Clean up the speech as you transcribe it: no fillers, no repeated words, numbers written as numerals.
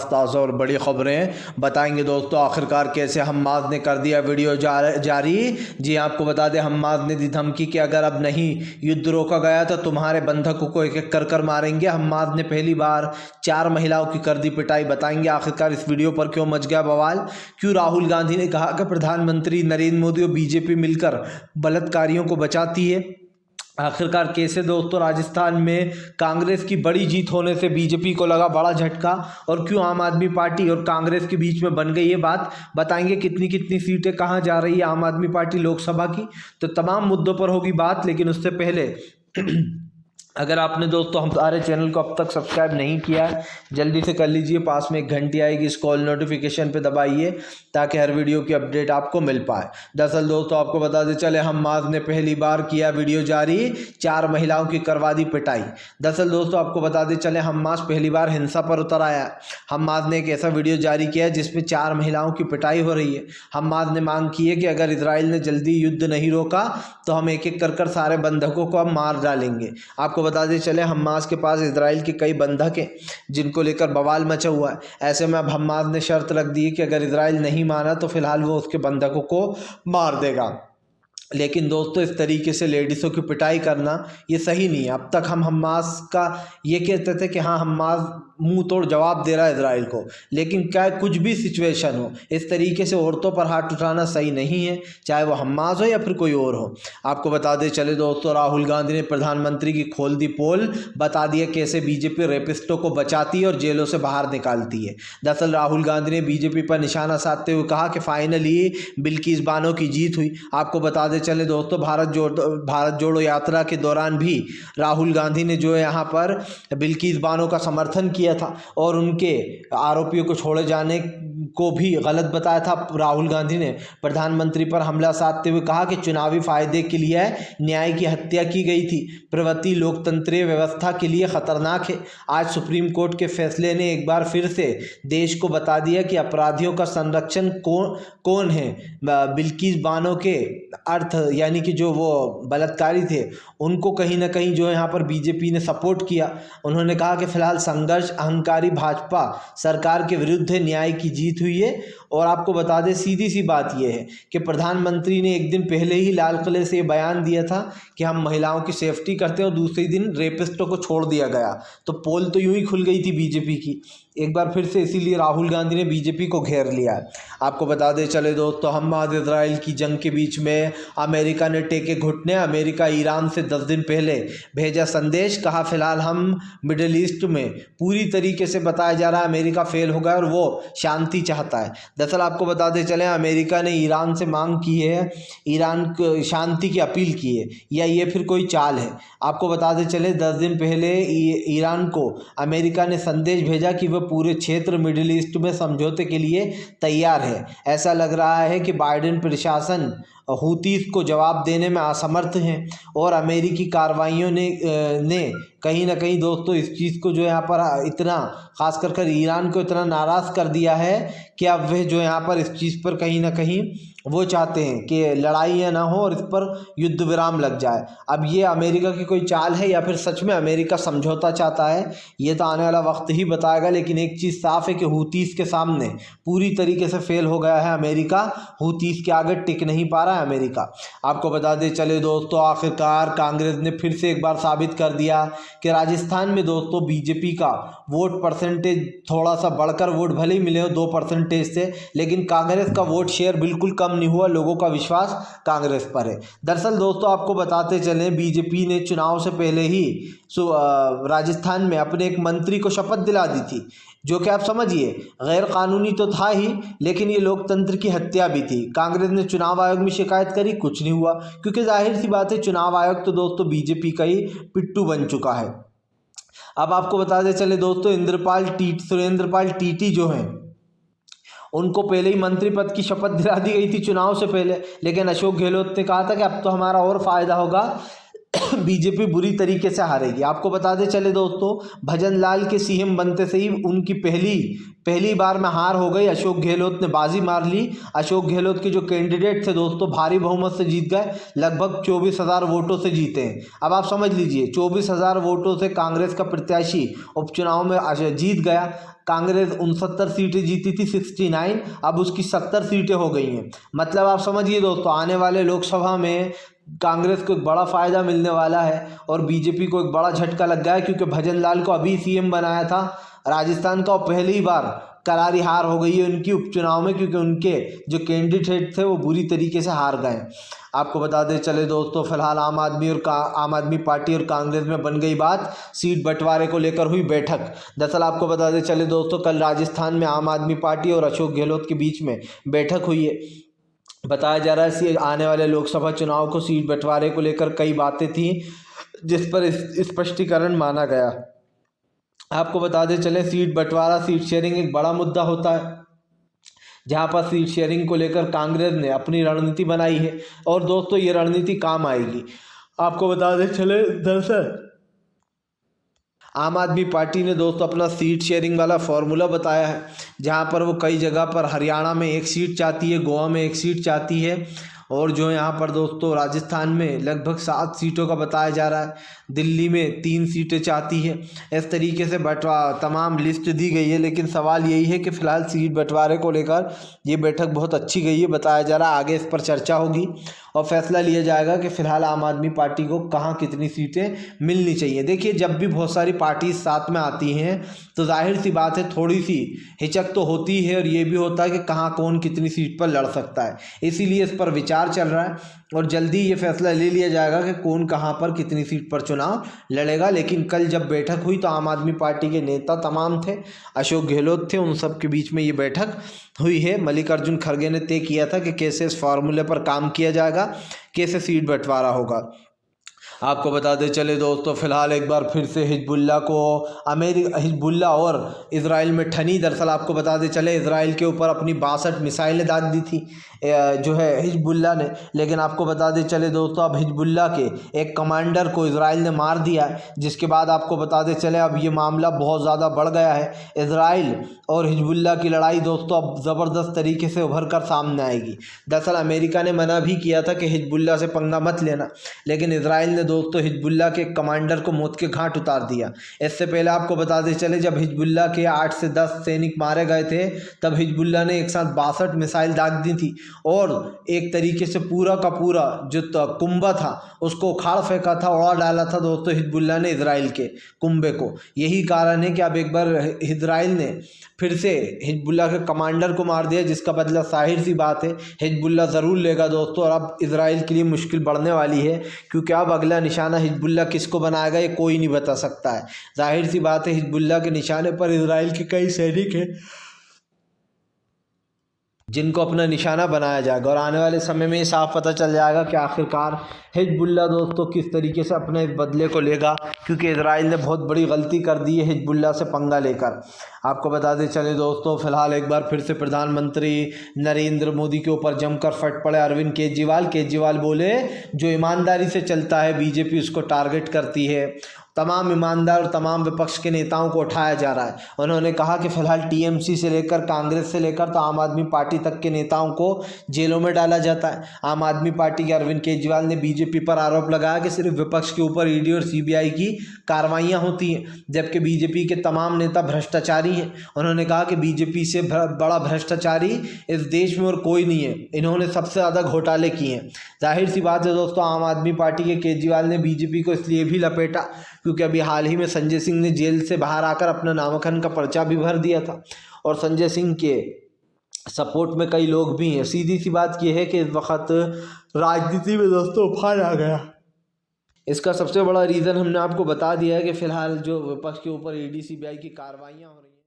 ताज़ा और बड़ी खबरें बताएंगे दोस्तों। आखिरकार कैसे हम्मास ने कर दिया वीडियो जारी। जी आपको बता दें, हम्मास ने दी धमकी कि अगर अब नहीं युद्ध रोका गया तो तुम्हारे बंधकों को एक एक कर मारेंगे। हम्मास ने पहली बार 4 महिलाओं की कर दी पिटाई। बताएंगे आखिरकार इस वीडियो पर क्यों मच गया बवाल, क्यों राहुल गांधी ने कहा कि प्रधानमंत्री नरेंद्र मोदी और बीजेपी मिलकर बलात्कारियों को बचाती है। आखिरकार कैसे दोस्तों राजस्थान में कांग्रेस की बड़ी जीत होने से बीजेपी को लगा बड़ा झटका, और क्यों आम आदमी पार्टी और कांग्रेस के बीच में बन गई ये बात। बताएंगे कितनी कितनी सीटें कहां जा रही है आम आदमी पार्टी लोकसभा की। तो तमाम मुद्दों पर होगी बात, लेकिन उससे पहले अगर आपने दोस्तों हमारे चैनल को अब तक सब्सक्राइब नहीं किया है, जल्दी से कर लीजिए। पास में एक घंटी आएगी, इस कॉल नोटिफिकेशन पे दबाइए ताकि हर वीडियो की अपडेट आपको मिल पाए। दरअसल दोस्तों आपको बता दें चले, हम्मास ने पहली बार किया वीडियो जारी, 4 महिलाओं की करवा दी पिटाई। दरअसल दोस्तों आपको बता दें चले, हम्मास पहली बार हिंसा पर उतर आया। हम्मास ने एक ऐसा वीडियो जारी किया जिसमें 4 महिलाओं की पिटाई हो रही है। हम्मास ने मांग की है कि अगर इजराइल ने जल्दी युद्ध नहीं रोका तो हम एक एक कर सारे बंधकों को अब मार डालेंगे। आपको बता दें चले, हम्मास के पास इजराइल के कई बंधक हैं जिनको लेकर बवाल मचा हुआ है। ऐसे में अब हम्मास ने शर्त रख दी है कि अगर इजराइल नहीं माना तो फिलहाल वो उसके बंधकों को मार देगा। लेकिन दोस्तों इस तरीके से लेडीज़ों की पिटाई करना ये सही नहीं है। अब तक हम हम्मास का ये कहते थे कि हाँ हम्मास मुंह तोड़ जवाब दे रहा है इजराइल को, लेकिन क्या कुछ भी सिचुएशन हो इस तरीके से औरतों पर हाथ उठाना सही नहीं है, चाहे वो हम्मास हो या फिर कोई और हो। आपको बता दें चले दोस्तों, राहुल गांधी ने प्रधानमंत्री की खोल दी पोल, बता दिया कैसे बीजेपी रेपिस्टों को बचाती है और जेलों से बाहर निकालती है। दरअसल राहुल गांधी ने बीजेपी पर निशाना साधते हुए कहा कि फाइनली बिल्किस बानो की जीत हुई। आपको बता चले दोस्तों, भारत जोड़ो यात्रा के दौरान भी राहुल गांधी ने जो है यहाँ पर बिल्किस बानो का समर्थन किया था और उनके आरोपियों को छोड़े जाने को भी गलत बताया था। राहुल गांधी ने प्रधानमंत्री पर हमला साधते हुए कहा कि चुनावी फायदे के लिए न्याय की हत्या की गई थी, प्रवृत्ति लोकतंत्रीय व्यवस्था के लिए खतरनाक है। आज सुप्रीम कोर्ट के फैसले ने एक बार फिर से देश को बता दिया कि अपराधियों का संरक्षण कौन है। बिल्किस बानो के अर्थ यानी कि जो वो बलात्कारी थे उनको कहीं ना कहीं जो है यहाँ पर बीजेपी ने सपोर्ट किया। उन्होंने कहा कि फिलहाल संघर्ष अहंकारी भाजपा सरकार के विरुद्ध है, न्याय की जीत हुई है। और आपको बता दें सीधी सी बात यह है कि प्रधानमंत्री ने एक दिन पहले ही लाल किले से ये बयान दिया था कि हम महिलाओं की सेफ्टी करते हैं और दूसरे दिन रेपिस्टों को छोड़ दिया गया। तो पोल तो यूं ही खुल गई थी बीजेपी की एक बार फिर से, इसीलिए राहुल गांधी ने बीजेपी को घेर लिया है। आपको बता दें चले दोस्तों, हम्मास इजराइल की जंग के बीच में अमेरिका ने टेके घुटने। अमेरिका ईरान से 10 दिन पहले भेजा संदेश, कहा फिलहाल हम मिडिल ईस्ट में पूरी तरीके से बताया जा रहा है अमेरिका फेल हो गया और वो शांति चाहता है। दरअसल आपको बताते चले, अमेरिका ने ईरान से मांग की है, ईरान को शांति की अपील की है, या ये फिर कोई चाल है। आपको बताते चले 10 दिन पहले ईरान को अमेरिका ने संदेश भेजा कि वह पूरे क्षेत्र मिडिल ईस्ट में समझौते के लिए तैयार है। ऐसा लग रहा है कि बाइडेन प्रशासन हूतीस को जवाब देने में असमर्थ हैं और अमेरिकी कार्रवाइयों ने कहीं ना कहीं दोस्तों इस चीज़ को जो यहाँ पर इतना खास कर ईरान को इतना नाराज़ कर दिया है कि अब वह जो यहाँ पर इस चीज़ पर कहीं ना कहीं वो चाहते हैं कि लड़ाइयाँ ना हो और इस पर युद्ध विराम लग जाए। अब ये अमेरिका की कोई चाल है या फिर सच में अमेरिका समझौता चाहता है, ये तो आने वाला वक्त ही बताएगा। लेकिन एक चीज़ साफ है कि हूतीस के सामने पूरी तरीके से फेल हो गया है अमेरिका, हूतीस के आगे टिक नहीं पा रहा है अमेरिका। आपको बता दें चले दोस्तों, आखिरकार कांग्रेस ने फिर से एक बार साबित कर दिया कि राजस्थान में दोस्तों बीजेपी का वोट परसेंटेज थोड़ा सा बढ़कर वोट भले ही मिले हो 2% से, लेकिन कांग्रेस का वोट शेयर बिल्कुल कम नहीं हुआ। लोगों का विश्वास कांग्रेस पर है। दरअसल दोस्तों आपको बताते चलें, बीजेपी ने चुनाव से पहले ही राजस्थान में अपने एक मंत्री को शपथ दिला दी थी, जो कि आप समझिए गैर कानूनी तो था ही, लेकिन ये लोकतंत्र की हत्या भी थी। कांग्रेस ने चुनाव आयोग में शिकायत करी, कुछ नहीं हुआ, क्योंकि जाहिर सी बात है चुनाव आयोग तो दोस्तों बीजेपी का ही पिट्ठू बन चुका है। अब आपको बताते चले दोस्तों, सुरेंद्र पाल टीटी जो हैं उनको पहले ही मंत्री पद की शपथ दिला दी गई थी चुनाव से पहले, लेकिन अशोक गहलोत ने कहा था कि अब तो हमारा और फायदा होगा, बीजेपी बुरी तरीके से हारेगी। आपको बताते चले दोस्तों, भजन लाल के सीएम बनते से ही उनकी पहली बार में हार हो गई। अशोक गहलोत ने बाजी मार ली। अशोक गहलोत के जो कैंडिडेट थे दोस्तों भारी बहुमत से जीत गए, लगभग 24,000 वोटों से जीते हैं। अब आप समझ लीजिए 24,000 वोटों से कांग्रेस का प्रत्याशी उपचुनाव में जीत गया। कांग्रेस 69 सीटें जीती थी 69, अब उसकी 70 सीटें हो गई हैं। मतलब आप समझिए दोस्तों, आने वाले लोकसभा में कांग्रेस को एक बड़ा फ़ायदा मिलने वाला है और बीजेपी को एक बड़ा झटका लग गया है, क्योंकि भजन लाल को अभी सीएम बनाया था राजस्थान का, और पहली बार करारी हार हो गई है उनकी उपचुनाव में, क्योंकि उनके जो कैंडिडेट थे वो बुरी तरीके से हार गए। आपको बता दें चले दोस्तों, फिलहाल आम आदमी पार्टी और कांग्रेस में बन गई बात, सीट बंटवारे को लेकर हुई बैठक। दरअसल आपको बता दें चले दोस्तों, कल राजस्थान में आम आदमी पार्टी और अशोक गहलोत के बीच में बैठक हुई है। बताया जा रहा है आने वाले लोकसभा चुनाव को सीट बंटवारे को लेकर कई बातें थी, जिस पर स्पष्टीकरण माना गया। आपको बता दें चले, सीट बंटवारा, सीट शेयरिंग एक बड़ा मुद्दा होता है, जहां पर सीट शेयरिंग को लेकर कांग्रेस ने अपनी रणनीति बनाई है और दोस्तों ये रणनीति काम आएगी। आपको बता दें चले, दरअसल आम आदमी पार्टी ने दोस्तों अपना सीट शेयरिंग वाला फॉर्मूला बताया है, जहां पर वो कई जगह पर हरियाणा में 1 सीट चाहती है, गोवा में 1 सीट चाहती है, और जो यहाँ पर दोस्तों राजस्थान में लगभग 7 सीटों का बताया जा रहा है, दिल्ली में 3 सीटें चाहती है। इस तरीके से तमाम लिस्ट दी गई है, लेकिन सवाल यही है कि फ़िलहाल सीट बंटवारे को लेकर ये बैठक बहुत अच्छी गई है, बताया जा रहा है आगे इस पर चर्चा होगी और फैसला लिया जाएगा कि फ़िलहाल आम आदमी पार्टी को कहाँ कितनी सीटें मिलनी चाहिए। देखिए, जब भी बहुत सारी पार्टी साथ में आती हैं तो जाहिर सी बात है थोड़ी सी हिचक तो होती है, और ये भी होता है कि कहाँ कौन कितनी सीट पर लड़ सकता है। इसीलिए इस पर विचार चल रहा है और जल्दी ये फैसला ले लिया जाएगा कि कौन कहाँ पर कितनी सीट पर चुनाव लड़ेगा। लेकिन कल जब बैठक हुई तो आम आदमी पार्टी के नेता तमाम थे, अशोक गहलोत थे, उन सब के बीच में ये बैठक हुई है। मल्लिकार्जुन खड़गे ने तय किया था कि कैसे इस फार्मूले पर काम किया जाएगा, कैसे सीट बंटवारा होगा। आपको बताते चले दोस्तों, फिलहाल एक बार फिर से हिजबुल्लाह और इजराइल में ठनी। दरअसल आपको बताते चले, इजराइल के ऊपर अपनी 62 मिसाइलें दाग दी थी जो है हिजबुल्लाह ने, लेकिन आपको बताते चले दोस्तों, अब हिजबुल्लाह के एक कमांडर को इजराइल ने मार दिया है, जिसके बाद आपको बताते चले अब ये मामला बहुत ज़्यादा बढ़ गया है। इजराइल और हिजबुल्लाह की लड़ाई दोस्तों अब ज़बरदस्त तरीके से उभर कर सामने आएगी। दरअसल अमेरिका ने मना भी किया था कि हिजबुल्लाह से पंगा मत लेना, लेकिन इजराइल ने दोस्तों हिजबुल्लाह के कमांडर को मौत के घाट उतार दिया। इससे पहले आपको बताते चले, जब हिजबुल्लाह के 8 से 10 सैनिक मारे गए थे, तब हिजबुल्लाह ने एक साथ 62 मिसाइल दाग दी थी और एक तरीके से पूरा का पूरा जो कुंभा था उसको उखाड़ फेंका था, उड़ा डाला था दोस्तों हिजबुल्लाह ने इजराइल के कुंभे को। यही कारण है कि अब एक बार इजराइल ने फिर से हिजबुल्लाह के कमांडर को मार दिया, जिसका बदला जाहिर सी बात है हिजबुल्लाह ज़रूर लेगा दोस्तों। और अब इजराइल के लिए मुश्किल बढ़ने वाली है, क्योंकि अब अगला निशाना हिजबुल्लाह किसको बनाएगा ये कोई नहीं बता सकता है। जाहिर सी बात है हिजबुल्लाह के निशाने पर इजराइल के कई सैनिक हैं जिनको अपना निशाना बनाया जाएगा, और आने वाले समय में ये साफ पता चल जाएगा कि आखिरकार हिजबुल्लाह दोस्तों किस तरीके से अपने इस बदले को लेगा, क्योंकि इजराइल ने बहुत बड़ी गलती कर दी है हिजबुल्लाह से पंगा लेकर। आपको बताते चले दोस्तों, फिलहाल एक बार फिर से प्रधानमंत्री नरेंद्र मोदी के ऊपर जमकर फट पड़े अरविंद केजरीवाल बोले, जो ईमानदारी से चलता है बीजेपी उसको टारगेट करती है। तमाम ईमानदार और तमाम विपक्ष के नेताओं को उठाया जा रहा है। उन्होंने कहा कि फिलहाल टीएमसी से लेकर कांग्रेस से लेकर तो आम आदमी पार्टी तक के नेताओं को जेलों में डाला जाता है। आम आदमी पार्टी के अरविंद केजरीवाल ने बीजेपी पर आरोप लगाया कि सिर्फ विपक्ष के ऊपर ईडी और सीबीआई की कार्रवाइयां होती हैं, जबकि बीजेपी के तमाम नेता भ्रष्टाचारी हैं। उन्होंने कहा कि बीजेपी से बड़ा भ्रष्टाचारी इस देश में और कोई नहीं है, इन्होंने सबसे ज़्यादा घोटाले किए हैं। जाहिर सी बात है दोस्तों, आम आदमी पार्टी के केजरीवाल ने बीजेपी को इसलिए भी लपेटा क्योंकि अभी हाल ही में संजय सिंह ने जेल से बाहर आकर अपना नामांकन का पर्चा भी भर दिया था, और संजय सिंह के सपोर्ट में कई लोग भी हैं। सीधी सी बात यह है कि इस वक्त राजनीति में दोस्तों उफान आ गया। इसका सबसे बड़ा रीज़न हमने आपको बता दिया है कि फ़िलहाल जो विपक्ष के ऊपर ईडी सीबीआई की कार्रवाइयाँ हो रही हैं।